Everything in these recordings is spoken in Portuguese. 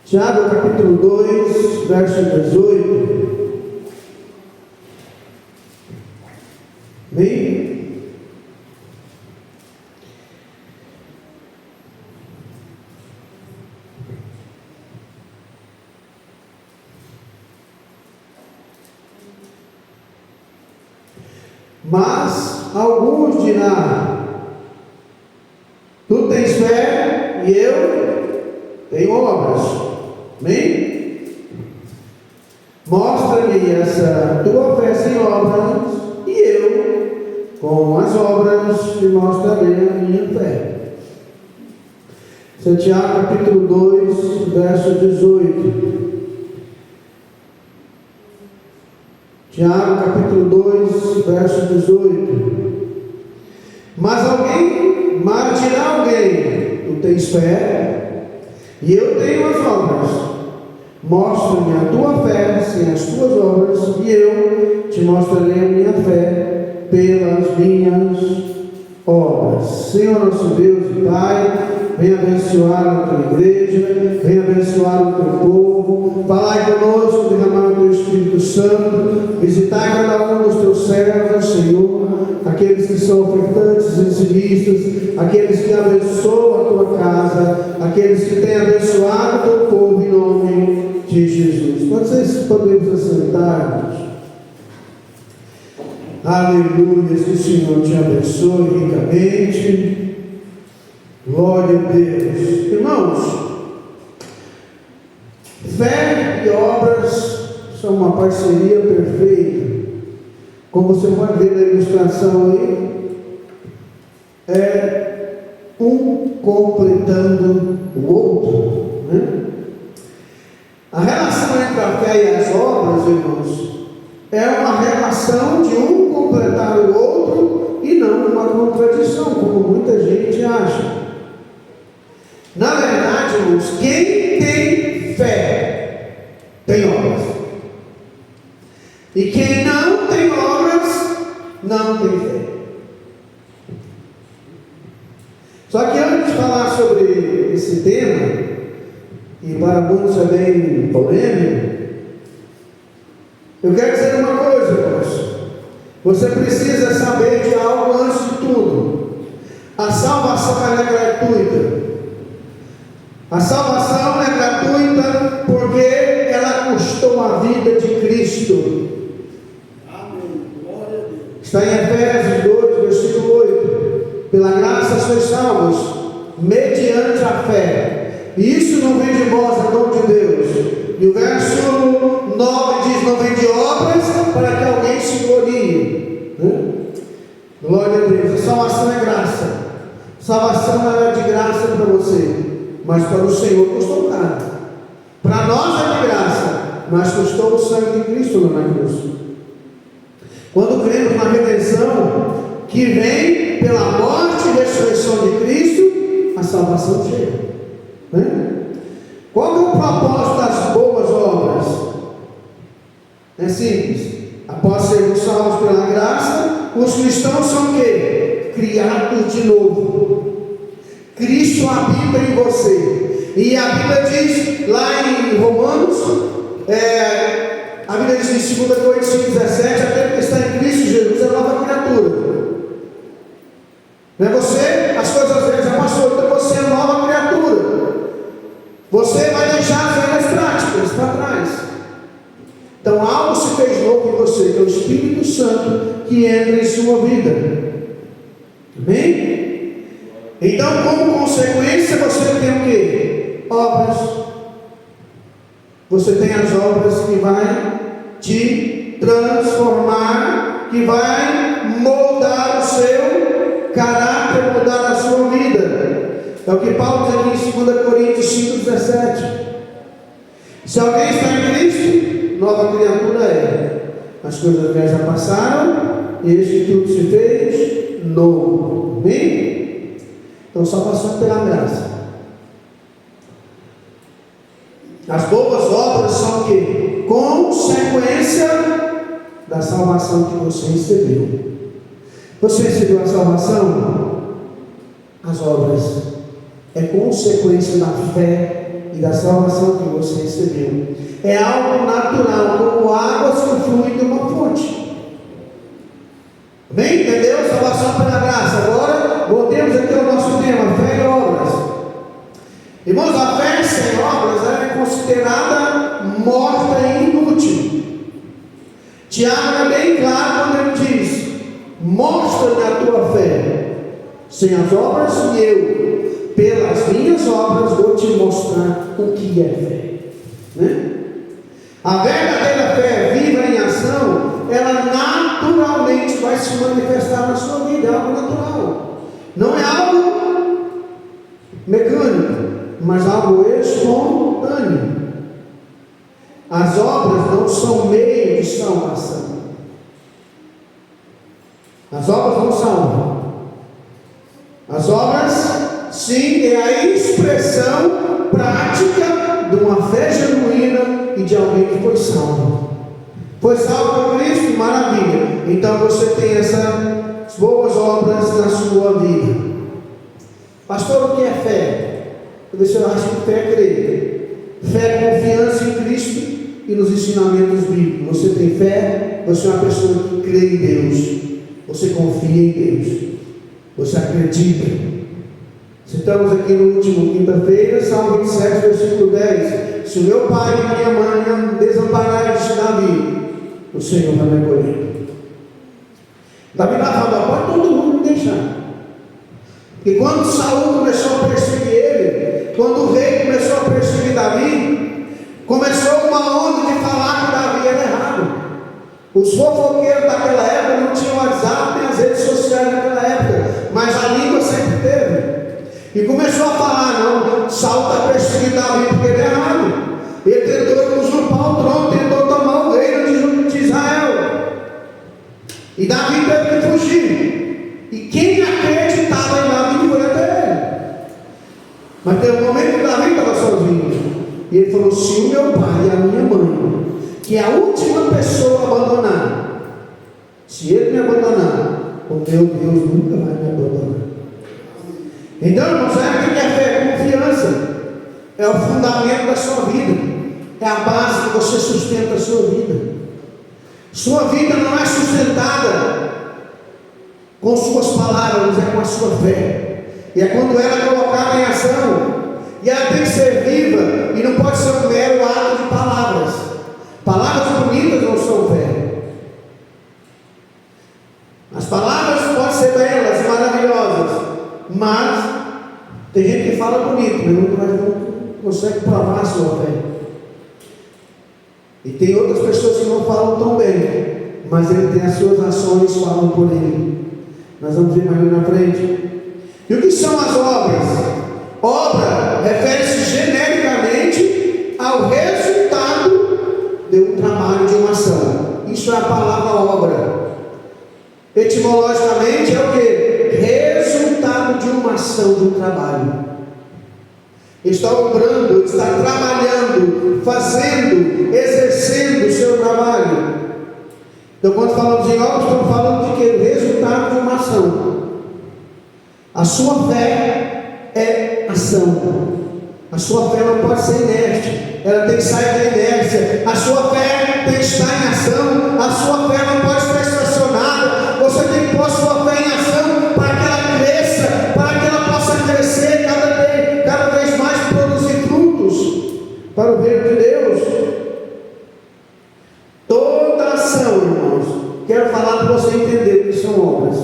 Tiago capítulo 2, verso 18. Amém? Mas alguns dirão: tu tens fé e eu tenho obras. Amém? Mostra-me essa tua fé sem obras, e eu, com as obras, te mostrarei a minha fé. Tiago capítulo 2, verso 18. Tiago capítulo 2, verso 18. Mas dirá alguém: tu tens fé e eu tenho as obras. Mostra-me a tua fé sem as tuas obras, e eu te mostrarei a minha fé pelas minhas obras. Senhor nosso Deus e Pai, venha abençoar a tua igreja, venha abençoar o teu povo, falai conosco, derramar o teu Espírito Santo, visitar cada um dos teus servos, Senhor, aqueles que são ofertantes e dizimistas, aqueles que abençoam a tua casa, aqueles que têm abençoado o teu povo, em nome de Jesus. Podemos assentar-nos. Aleluia, que o Senhor te abençoe ricamente. Glória a Deus. Irmãos, fé e obras são uma parceria perfeita. Como você pode ver na ilustração aí, é um completando o outro, né? A relação entre a fé e as obras, irmãos, é uma relação de um completar o outro e não uma contradição, como muita gente acha. Na verdade, irmãos, quem tem fé tem obras. E quem não tem obras, não tem fé. Só que antes de falar sobre esse tema, e para muitos é bem polêmico, eu quero dizer uma coisa, irmãos. Você precisa saber de algo antes de tudo. A salvação é gratuita. A salvação é gratuita porque ela custou a vida de Cristo. Amém. Glória a Deus. Está em Efésios 2, versículo 8. Pela graça sois salvos, mediante a fé. E isso não vem de vós, é dom de Deus. E o verso 9 diz: não vem de obras para que alguém se glorie. Glória a Deus. A salvação é graça. Salvação é de graça para você, mas para o Senhor custou caro. Para nós é de graça, mas custou o sangue de Cristo lá na cruz. Quando cremos na redenção que vem pela morte e ressurreição de Cristo, a salvação chega. Qual é o propósito das boas obras? É simples. Após sermos salvos pela graça, os cristãos são o quê? Criados de novo. Cristo habita em você. E a Bíblia diz lá em Romanos, a Bíblia diz em 2 Coríntios 5,17: aquele que está em Cristo Jesus é nova criatura. Não é você? As coisas velhas já passou, então você é nova criatura. Você vai deixar as velhas práticas para trás. Então algo se fez novo em você, que é o Espírito Santo que entra em sua vida. Amém? Então, como consequência, você tem o quê? Obras. Você tem as obras que vai te transformar, que vai moldar o seu caráter, mudar a sua vida. É o que Paulo diz aqui em 2 Coríntios 5,17. Se alguém está em Cristo, nova criatura é. As coisas velhas já passaram, e este tudo se fez novo. Amém? Então, salvação pela graça. As boas obras são o quê? Consequência da salvação que você recebeu. Você recebeu a salvação? As obras é consequência da fé e da salvação que você recebeu. É algo natural, como águas que fluem de uma fonte. Bem, entendeu? Salvação pela graça. Agora, voltemos aqui ao nosso tema, fé e obras. Irmãos, a fé sem obras ela é considerada morta e inútil. Tiago é bem claro quando ele diz: mostra-me a tua fé sem as obras, e eu, pelas minhas obras, vou te mostrar o que é fé. Né? A verdadeira fé viva em ação, ela naturalmente vai se manifestar na sua vida, é algo natural. Não é algo mecânico, mas algo espontâneo. As obras não são meio de salvação. As obras não salvam. As obras, sim, é a expressão prática de uma fé genuína e de alguém que foi salvo. Foi salvo por Cristo? Maravilha. Então você tem essas boas obras na sua vida. Pastor, o que é fé? Eu acho que fé é crer. Fé é confiança em Cristo e nos ensinamentos bíblicos. Você tem fé, você é uma pessoa que crê em Deus. Você confia em Deus. Você acredita. Citamos aqui no último quinta-feira, Salmo 27, versículo 10. Se o meu pai e minha mãe me desampararem, disse Davi, o Senhor vai me acolher. Davi estava pode todo mundo me deixar. E quando Saul começou a perseguir ele, quando o rei começou a perseguir Davi, começou uma onda de falar que Davi era errado. Os fofoqueiros daquela época não tinham WhatsApp nem as redes sociais daquela época, mas a língua sempre teve. E começou a falar: não, Saul está perseguindo Davi porque ele é errado. Ele tentou usurpar o trono, tentou tomar o reino de Israel. E Davi teve que fugir. E quem acreditava em Davi foi até ele. Mas teve um momento que Davi estava sozinho. E ele falou: se o meu pai e a minha mãe, que é a última pessoa a abandonar, se ele me abandonar, o meu Deus nunca vai me abandonar. Então, irmãos, sabe o que é fé? Confiança. É o fundamento da sua vida. É a base que você sustenta a sua vida. Sua vida não é sustentada com suas palavras, é com a sua fé. E é quando ela é colocada em ação. E ela tem que ser viva. E não pode ser um mero ato de palavras. Palavras bonitas não são fé. As palavras podem ser belas, maravilhosas, mas tem gente que fala bonito, mas não consegue provar a sua fé. E tem outras pessoas que não falam tão bem, mas ele tem as suas ações, falam por ele. Nós vamos ver mais ali na frente. E o que são as obras? Obra refere-se genericamente ao resultado de um trabalho, de uma ação. Isso é a palavra obra. Etimologicamente é o que? Resultado de uma ação, de um trabalho. Está obrando, está trabalhando, fazendo, exercendo o seu trabalho. Então, quando falamos em obra, estamos falando de quê? Resultado de uma ação. A sua fé é ação. A sua fé não pode ser inerte, ela tem que sair da inércia. A sua fé tem que estar em ação. A sua fé não pode estar estacionada. Você tem que pôr a sua fé em ação para que ela cresça, para que ela possa crescer cada vez mais, produzir frutos para o reino de Deus. Toda ação, irmãos, quero falar para você entender o que são obras.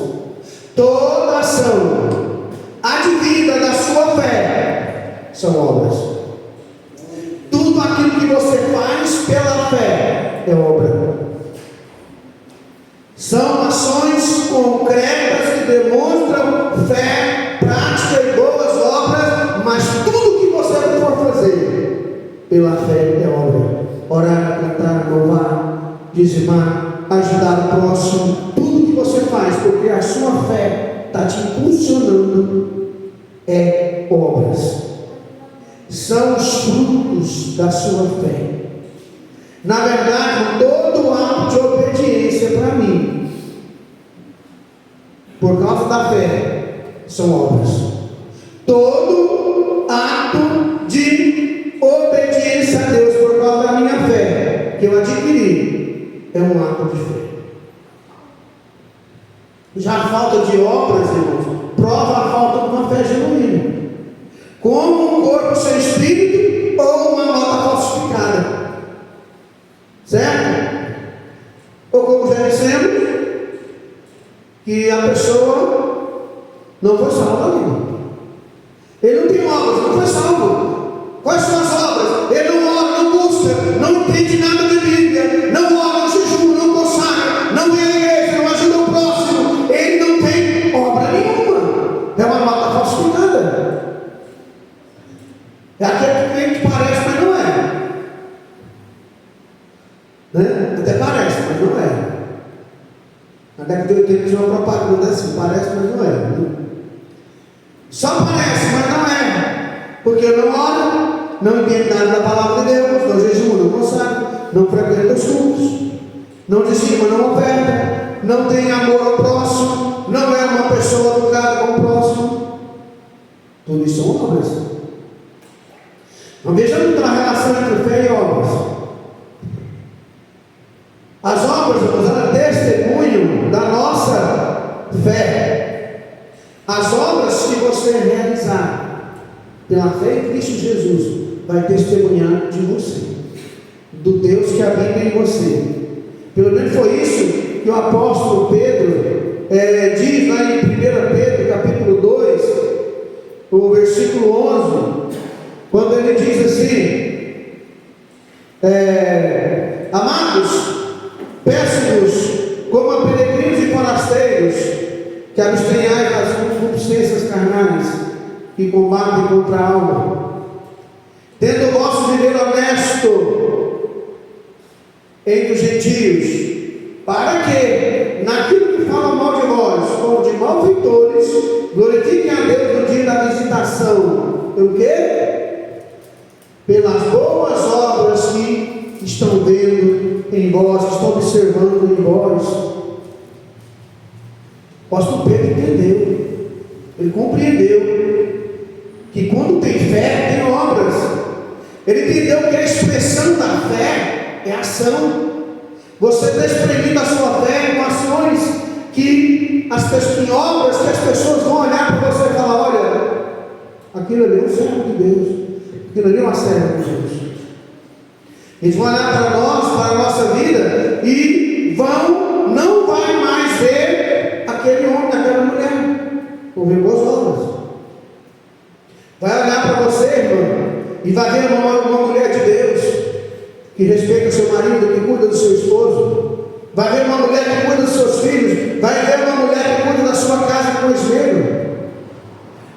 Toda ação advinda da sua fé são obras. Tudo aquilo que você faz pela fé é obra. São ações concretas que demonstram fé, prática e boas obras, mas tudo que você for fazer pela fé é obra. Orar, cantar, louvar, dizimar, ajudar o próximo, tudo que você faz, porque a sua fé está te impulsionando, é obras. São os frutos da sua fé. Na verdade, todo ato de obediência para mim, por causa da fé, são obras. Todo ato de que eu adquiri é um ato de fé. Já a falta de obras, irmãos, prova a falta de uma fé genuína. Como um corpo sem espírito ou uma nota falsificada. Certo? Ou como já dissemos, que a pessoa não foi salva ali. Ele não tem obras, não foi salvo. Quais são as obras? Ele não ora, não busca, não entende nada de Bíblia, não ora, não jejum, não consagra, não vem à igreja, não ajuda o próximo. Ele não tem obra nenhuma. É uma nota falsificada. É aquele que parece, mas não é. Né? Até parece, mas não é. Na década de 80 tinha uma propaganda assim, parece, mas não é. Só parece, mas não é. Porque não ora, não entende nada da palavra de Deus, não jejuma, não consagra, não frequenta os cultos, não dizima, não oferta, não tem amor ao próximo, não é uma pessoa educada com o próximo. Tudo isso são obras. Mas vejamos a relação entre fé e obras. As obras, irmãos, elas testemunham da nossa fé. As obras que você realizar pela fé em Cristo Jesus vai testemunhar de você, do Deus que habita em você. Pelo menos foi isso que o apóstolo Pedro diz lá em 1 Pedro capítulo 2, o versículo 11, quando ele diz assim: amados, peço-vos, como a peregrinos e forasteiros, que abstenhais das concupiscências carnais que combatem contra a alma, tendo o vosso viver honesto entre os gentios, para que, naquilo que falam mal de vós, como de malfeitores, glorifiquem a Deus no dia da visitação. Pelo quê? Pelas boas obras que estão vendo em vós, que estão observando em vós. O apóstolo Pedro entendeu, ele compreendeu que quando tem fé, tem obras. Ele entendeu que a expressão da fé é ação. Você está exprimindo a sua fé com ações que em obras que as pessoas vão olhar para você e falar: olha, aquilo ali é um servo de Deus, aquilo ali é uma serva de Deus. Eles vão olhar para nós, para a nossa vida, e não vai mais ver aquele homem, aquela mulher, vão ver boas obras. Vai olhar para você, irmão, e vai ver uma mulher de Deus, que respeita o seu marido, que cuida do seu esposo. Vai ver uma mulher que cuida dos seus filhos. Vai ver uma mulher que cuida da sua casa com esmero.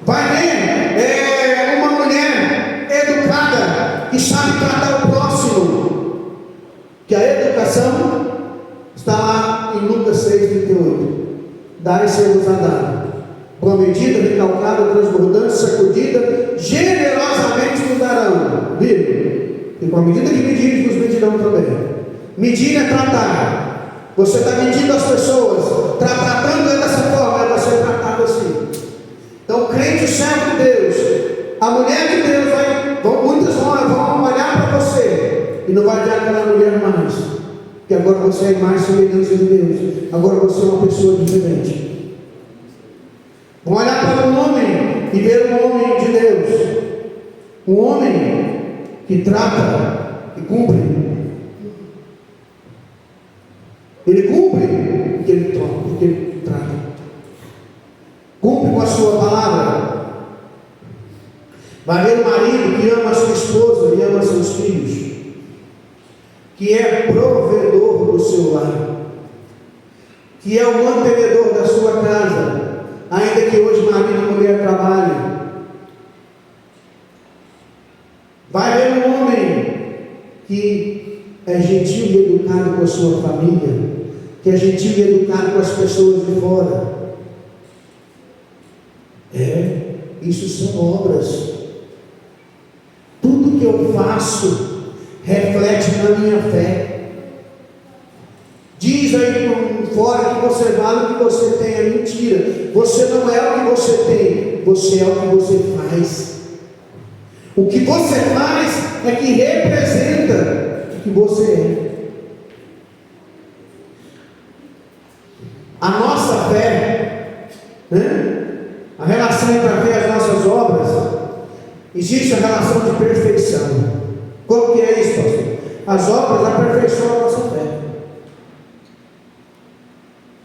Vai ver uma mulher educada, que sabe tratar o próximo. Que a educação está lá em Lucas 6,38. Dai e ser-vos dado. Com a medida, recalcada, transbordante, sacudida, generosamente nos darão. Viu? E com a medida que medirem, nos medirão também. Medir é tratar. Você está medindo as pessoas, tratando dessa forma, vai ser tratado assim. Então, o crente, o servo de Deus, a mulher de Deus, muitas vão olhar para você e não vai ver aquela mulher mais, que agora você é mais semelhança de Deus, agora você é uma pessoa diferente. Vão olhar para um homem e ver um homem de Deus, um homem que trata e cumpre. Ele cumpre porque ele troca, porque ele trata. Cumpre com a sua palavra. Vai ver o marido que ama a sua esposa e ama seus filhos, que é provedor do seu lar, que é o mantenedor da sua casa, ainda que hoje marido e mulher trabalhem. Vai ver um homem que é gentil e educado com a sua família, que é gentil e educado com as pessoas de fora. Isso são obras. Tudo que eu faço reflete na minha fé. Diz aí fora que você vale o que você tem, é mentira. Você não é o que você tem, você é o que você faz. O que você faz é que representa o que você é. né? A relação entre a fé e as nossas obras, existe a relação de perfeição. Como que é isso, pastor? As obras aperfeiçoam a nossa fé,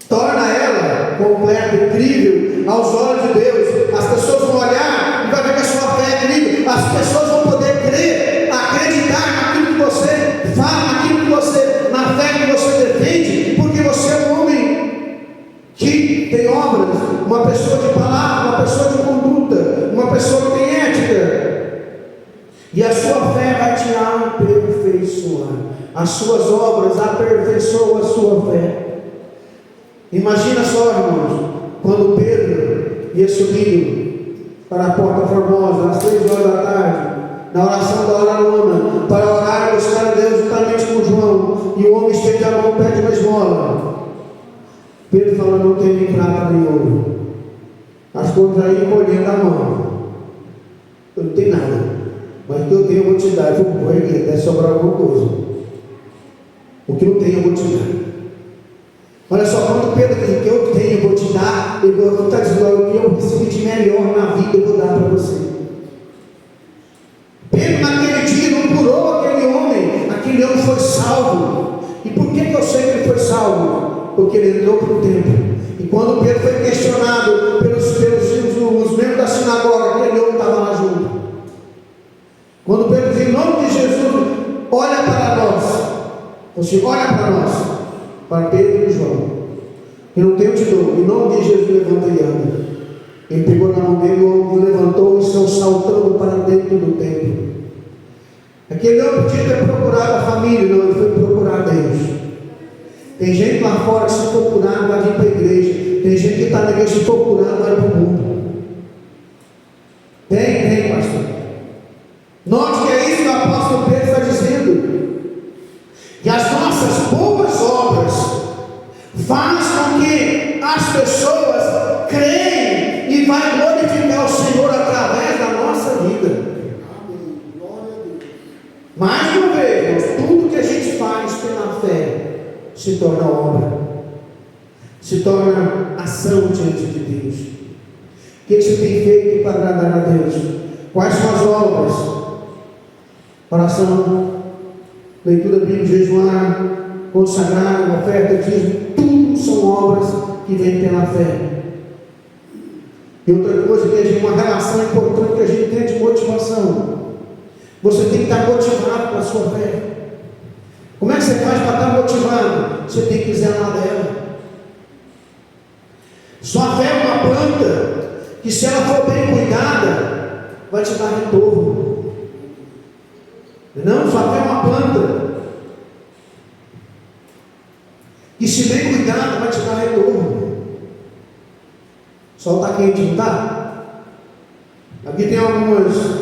torna ela completa, incrível aos olhos de Deus. As pessoas vão olhar e vai ver que a sua fé é incrível. As pessoas vão poder crer, acreditar naquilo que você fala, naquilo que você, na fé que você defende, porque você é um homem que tem obras, uma pessoa de palavra, uma pessoa de conduta, uma pessoa que tem ética. E a sua fé vai te aperfeiçoar. As suas obras aperfeiçoam a sua fé. Imagina só, irmãos, quando Pedro ia subindo para a Porta Formosa, às 3 horas da tarde, na oração da hora nona, para orar e buscar a Deus juntamente com João, e o homem estende a mão, pede uma esmola. Pedro falou: não tem nem prata nem ouro. As coisas aí colhendo a mão. Eu não tenho nada, mas o que eu tenho eu vou te dar. Eu vou erguer, deve sobrar alguma coisa. O que eu tenho eu vou te dar. Olha só, quando Pedro diz: o que eu tenho eu vou te dar, ele está dizendo: o que eu recebi de melhor na vida eu vou dar para você. Pedro naquele dia não curou aquele homem foi salvo. E por que eu sei que ele foi salvo? Porque ele entrou para o templo. E quando Pedro foi questionado pelos membros da sinagoga, aquele homem estava lá junto. Quando Pedro diz: em nome de Jesus, olha para nós. Você olha para nós, para Pedro e João. Eu não tenho te dou. Em nome de Jesus, levanta e anda. Ele pegou na mão dele, o homem levantou e saiu saltando para dentro do templo. Aquele homem podia ter procurado a família, não, ele foi procurar Deus. Tem gente lá fora que se for curar, vai vir para a igreja. Tem gente que está na igreja, se for curar, vai para o mundo. Tem, pastor. Note que é isso que o apóstolo Pedro está dizendo. Que as nossas boas obras fazem com que as pessoas creem e vai glorificar o Senhor através da nossa vida. Mais uma vez, tudo que a gente faz pela fé se torna obra, se torna ação diante de Deus. O que você tem feito para agradar a Deus? Quais são as obras? Oração, leitura bíblica, jejuar, consagrar, oferta, dízimo, tudo são obras que vêm pela fé. E outra coisa que a gente, uma relação importante que a gente tem de motivação. Você tem que estar motivado com a sua fé. Como é que você faz para estar motivado? Você tem que zelar dela. Sua fé é uma planta que, se ela for bem cuidada, vai te dar retorno. Não, sua fé é uma planta que, se bem cuidada, vai te dar retorno. O sol está quente, não está? Aqui tem algumas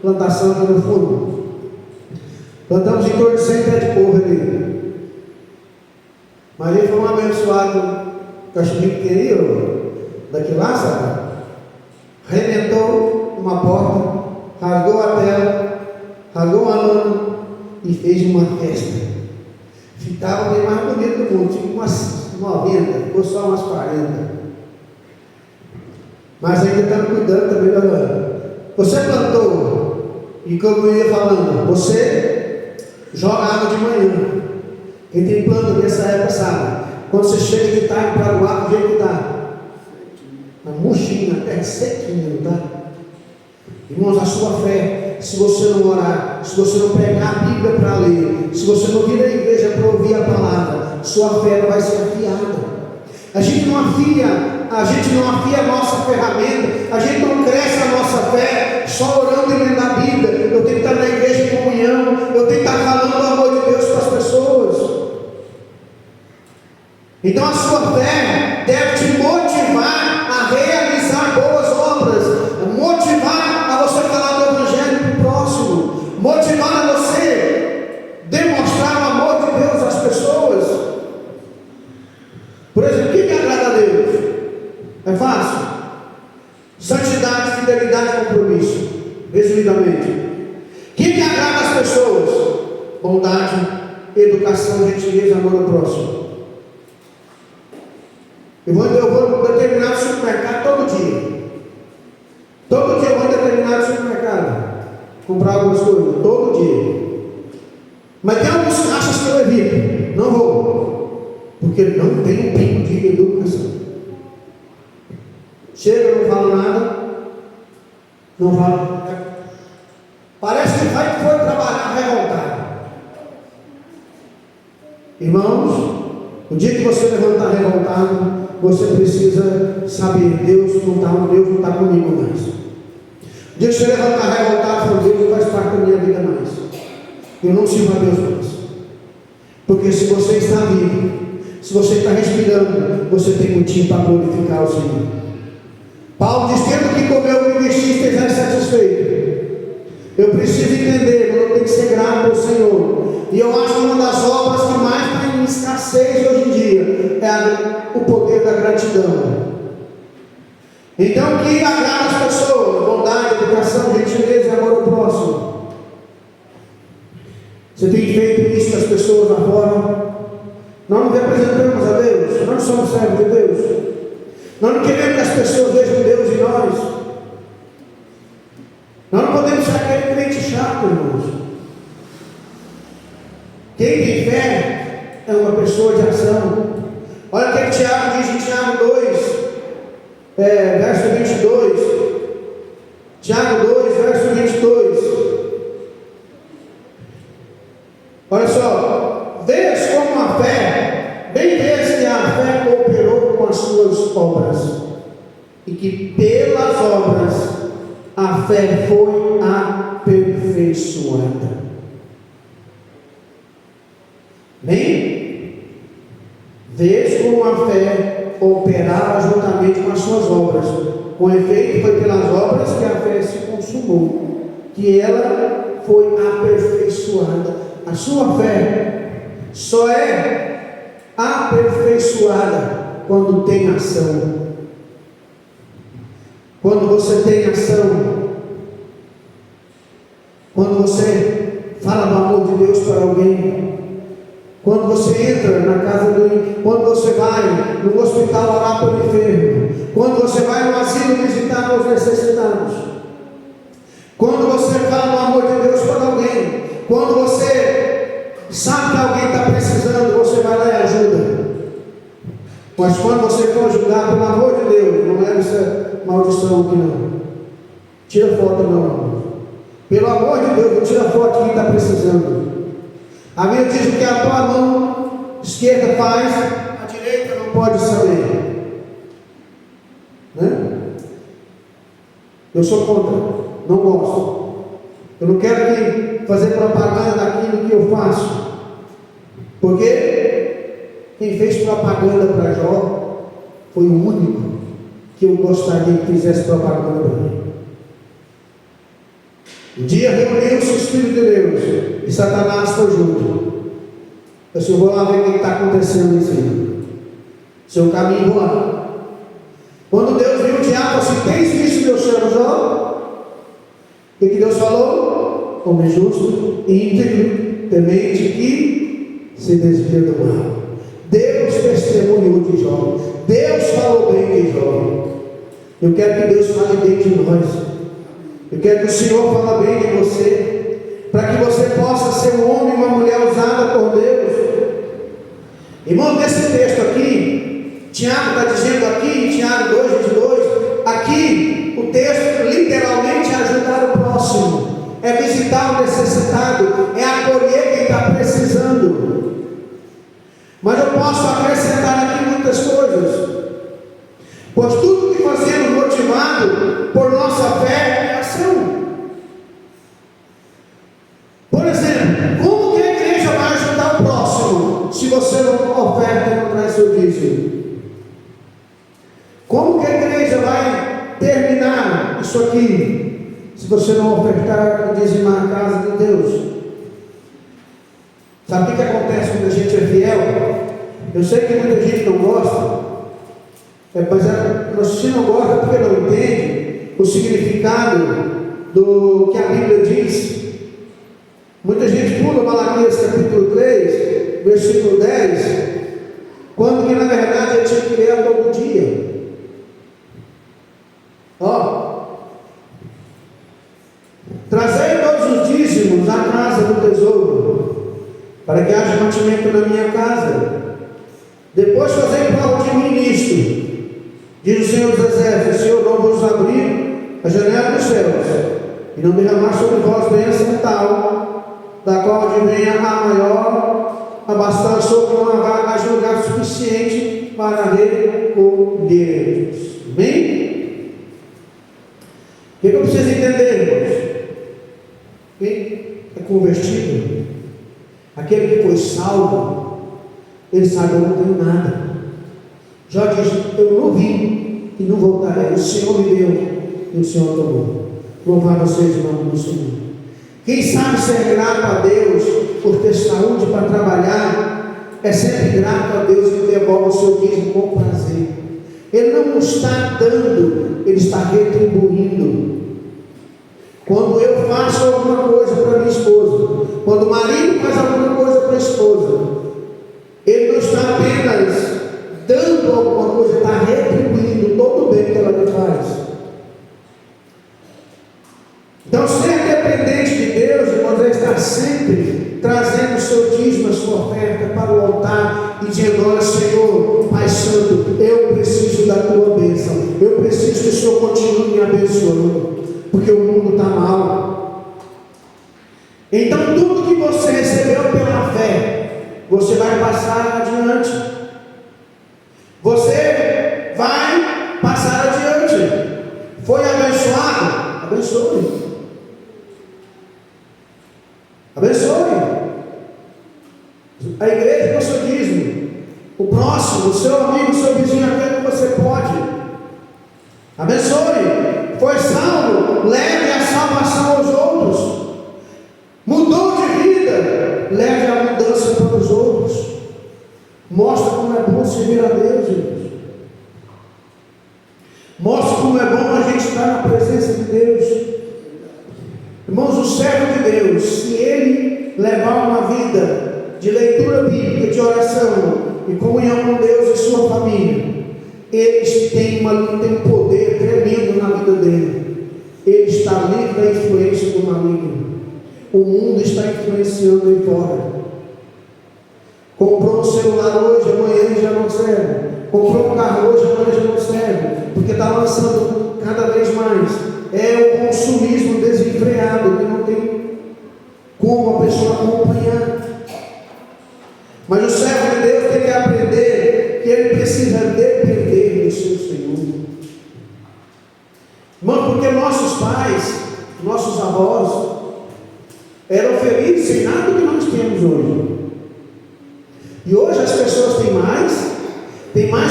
plantação lá no fundo. Plantamos em torno de 100 pés de porra ali. Mas ele foi um abençoado cachorrinho que queria daqui lá, sabe? Arrebentou uma porta, rasgou a tela, rasgou uma lâmina e fez uma festa. Ficava bem mais bonito do mundo, tinha umas 90, ficou só umas 40. Mas ainda estamos cuidando, está melhorando. Você plantou. E como eu ia falando, você joga água de manhã. Quem tem planta nessa época sabe. Quando você chega de tarde para o ar, do jeito que está. Está murchinha, até sequinha, não está? Irmãos, a sua fé, se você não orar, se você não pegar a Bíblia para ler, se você não vir à igreja para ouvir a palavra, sua fé não vai ser afiada. A gente não afia a nossa ferramenta, a gente não cresce a nossa fé só orando e lendo a Bíblia. Eu tenho que estar na igreja em comunhão, eu tenho que estar falando do amor de Deus para as pessoas. Então a sua fé deve te motivar a realizar boas obras, motivar a você falar do Evangelho para o próximo, motivar a você demonstrar o amor de Deus às pessoas. Por exemplo, o que agrada a Deus? É fácil. Santidade, fidelidade e compromisso. Resumidamente. O que agrada as pessoas? Bondade, educação, gentileza, amor ao próximo. Eu vou em determinado supermercado todo dia. Todo dia eu vou em determinado supermercado comprar algumas coisas, todo dia. Mas tem alguns caixas que eu evito, não vou, porque não tem um pingo de educação. Chega, não fala nada, não fala. Parece que foi trabalhar revoltado. Irmãos, o dia que você levantar revoltado, você precisa saber, Deus não está comigo mais. O dia que você levantar revoltado, Deus não faz parte da minha vida mais. Eu não sirvo a Deus mais. Porque se você está vivo, se você está respirando, você tem motivo para glorificar o Senhor. Paulo diz: tendo que comer o que vestir, esteja satisfeito. Eu preciso entender, eu tenho que ser grato ao Senhor. E eu acho que uma das obras que mais está em escassez hoje em dia é o poder da gratidão. Então, que agrada as pessoas: bondade, educação, gentileza e amor ao próximo. Você tem feito isso com as pessoas lá fora? Nós não representamos a Deus, nós não somos servos de Deus. Nós não queremos que as pessoas vejam Deus em nós. Nós não podemos ser aquele crente chato, irmãos. Quem tem fé é uma pessoa de ação. Olha o que Tiago diz em Tiago 2, verso 22. Tiago 2, verso 22. Olha só: vês como a fé, bem vês que a fé cooperou com as suas obras, e que pelas obras a fé foi aperfeiçoada. Bem, vês como a fé operava juntamente com as suas obras. Com efeito, foi pelas obras que a fé se consumou, que ela foi aperfeiçoada. A sua fé só é aperfeiçoada quando tem ação. Quando você tem ação, quando você fala do amor de Deus para alguém, quando você entra na casa do, quando você vai no hospital orar pelo enfermo, quando você vai no asilo visitar os necessitados, quando você fala do amor de Deus para alguém, quando você sabe que alguém está precisando, você vai lá e ajuda. Mas quando você for ajudar, pelo amor de Deus, não leve essa maldição aqui não. Tira foto não, irmão. Pelo amor de Deus, não tira foto de quem está precisando. A Bíblia diz que a tua mão esquerda faz, a direita não pode saber. Né? Eu sou contra, não gosto. Eu não quero fazer propaganda daquilo que eu faço. Porque quem fez propaganda para Jó foi o único que eu gostaria que fizesse propaganda para mim. Um dia reuniu-se o Espírito de Deus e Satanás foi junto. Eu disse: eu vou lá ver o que está acontecendo em cima. Seu caminho, vou lá. Quando Deus viu o diabo assim: tens visto meu servo Jó? O que Deus falou? Homem justo, íntegro, temente, que se desvia do mal. Deus testemunhou de Jó. Deus falou bem de Jó. Eu quero que Deus fale bem de nós. Eu quero que o Senhor fale bem de você, para que você possa ser um homem e uma mulher usada por Deus. Irmão, nesse texto aqui, Tiago está dizendo aqui, em Tiago 2:22, aqui o texto literalmente é ajudar o próximo, é visitar o necessitado, é acolher quem está precisando. Mas eu posso acrescentar aqui muitas coisas, pois tudo que fazemos motivado por nossa fé é ação. Por exemplo, como que a igreja vai ajudar o próximo se você não oferta e não traz seu dízimo? Como que a igreja vai terminar isso aqui se você não ofertar e dizimar a casa de Deus? Sabe o que acontece quando a gente é fiel? Eu sei que muita gente não gosta, mas se não gosta é porque não entende o significado do que a Bíblia diz. Muita gente pula Malaquias capítulo 3, versículo 10, quando que na verdade ele tinha que ler todo dia. Trazei todos os dízimos à casa do tesouro, para que haja mantimento na minha casa. Depois fazei prova de mim nisto, diz o Senhor dos Exércitos: se eu não vos abrir a janela dos céus, e não derramar sobre vós bênção tal, da qual advenha a maior abastança, ou não haja lugar suficiente para recolher. Amém? O que eu preciso entender, irmãos? Quem é convertido, aquele que foi salvo, ele sabe: eu não tenho nada. Já diz: eu não vim e não voltarei. O Senhor me deu e o Senhor tomou. Louvado seja o nome do Senhor. Quem sabe ser grato a Deus por ter saúde para trabalhar, é sempre grato a Deus que devolve o seu dízimo com prazer. Ele não está dando, ele está retribuindo. Quando eu faço alguma coisa para minha esposa, quando o marido faz alguma coisa para a esposa, ele não está apenas dando alguma coisa, está retribuindo todo o bem que ela me faz. Então, ser dependente de Deus, irmãos, é estar sempre trazendo o seu dízimo, a sua oferta para o altar e dizendo: olha, Senhor, Pai Santo, eu preciso da tua bênção, eu preciso que o Senhor continue me abençoando, porque o mundo está mal. Então, tudo que você recebeu pela fé, você vai passar adiante. Você vai passar adiante. Foi abençoado? Abençoe. Abençoe. A igreja com o seu dízimo, o próximo, o seu amigo, o seu vizinho, aquele que você pode. Abençoe. Foi salvo? Leve a salvação aos outros. Mudou de vida? Leve a mudança para os outros. Mostra como é bom servir a Deus, gente. Mostra como é bom a gente estar na presença de Deus. Irmãos, o servo de Deus, se ele levar uma vida de leitura bíblica, de oração e comunhão com Deus e sua família, eles têm um poder tremendo na vida dele. Ele está livre da influência do maligno. O mundo está influenciando ele fora. Comprou um celular hoje, amanhã ele já não serve. Comprou um carro hoje, amanhã já não serve, porque está lançando cada vez mais. É o consumismo desenfreado, que não tem como a pessoa acompanhar. Mas o servo de Deus tem que aprender que ele precisa depender do seu Senhor. Irmão, porque nossos pais, nossos avós, eram felizes sem nada do que nós temos hoje. E hoje as pessoas têm mais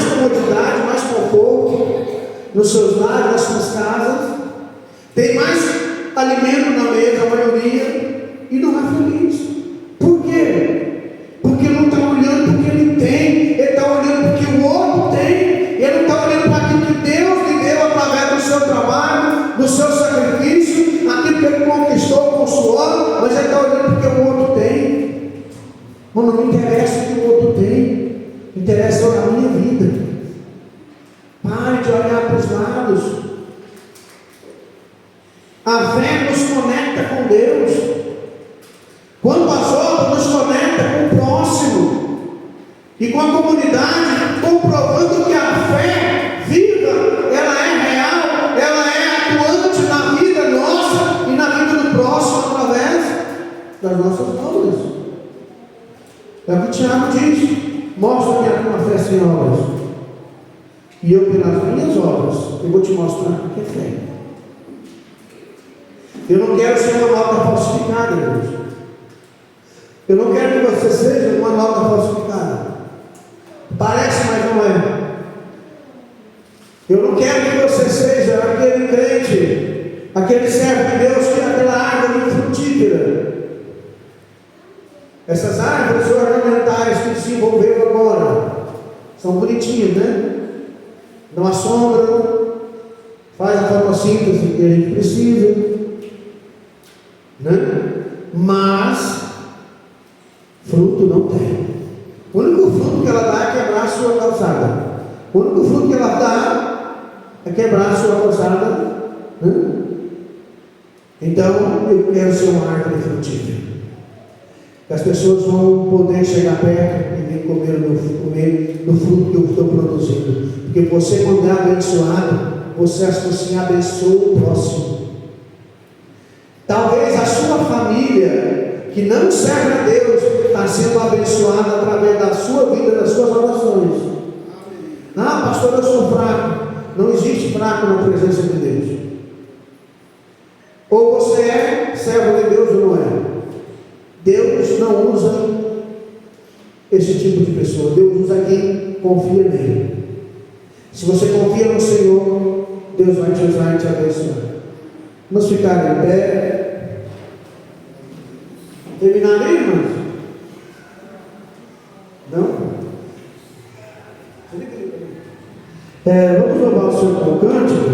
comodidade, mais conforto nos seus lares, nas suas casas, tem mais alimento na mesa, a maioria, e não é feliz. Por quê? Porque não está olhando porque ele tem, ele está olhando porque o outro tem, ele não está olhando para aquilo que Deus lhe deu através do seu trabalho, do seu sacrifício, aquilo que ele conquistou com suor, mas ele está olhando porque o outro tem. Mas não me interessa o que o outro tem, interessa a minha vida. Pare de olhar para os lados. A fé nos conecta com Deus. Quando as obras nos conecta com o próximo e com a comunidade, comprovando que a fé viva, ela é real, ela é atuante na vida nossa e na vida do próximo através das nossas obras. É o que Tiago diz: mostra-me a tua fé sem obras, e eu pelas minhas obras eu vou te mostrar o que é fé. Eu não quero ser uma nota falsificada, Deus. Eu não quero que você seja uma nota falsificada. Parece, mas não é. Eu não quero que você seja aquele crente, aquele servo de Deus que é aquela árvore frutífera. Essas árvores ornamentais que desenvolveram agora são bonitinhas, né? Dão a sombra, faz a fotossíntese que a gente precisa, né? Mas fruto não tem. O único fruto que ela dá é quebrar a sua calçada. O único fruto que ela dá é quebrar a sua calçada. Então, eu quero ser uma árvore frutífera. Que as pessoas vão poder chegar perto e vir comer do fruto que eu estou produzindo. Porque você, quando é abençoado, você assim abençoa o próximo. Talvez a sua família, que não serve a Deus, está sendo abençoada através da sua vida, das suas orações. Ah, pastor, eu sou fraco. Não existe fraco na presença de Deus. Ou você é servo de Deus ou não é. Deus não usa esse tipo de pessoa. Deus usa quem confia nele. Se você confia no Senhor, Deus vai te usar e te abençoar. Vamos ficar em pé. Terminarei, irmãos? Não? Vamos louvar o Senhor com o cântico.